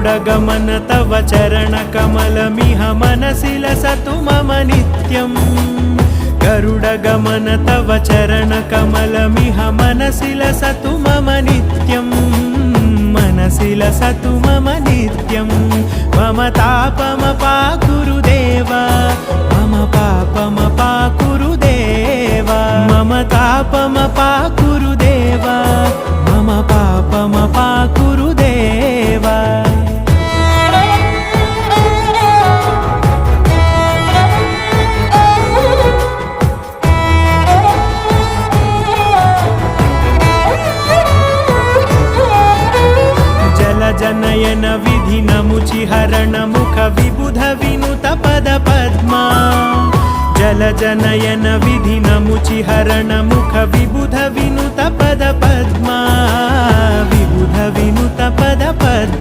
गरुडगमन तव चरणकमलमिह मनसि लसतु मम नित्यम् गरुडगमन तव चरणकमलमिह मनसि लसतु मम नित्यम् मनसि लसतु मम नित्यम् मम तापमपाकुरु देव मम पापमपाकुरु देव मम तापमपाकुरु देव मम पापमपाकुरु देव जनयन विधिनमुचिहरण मुख विबुध विनुत पद पद्मा जल जनयन विधिनमुचिहरण मुख विबुध विनुत पद पद्मा विबुध विनुत पद पद्मा।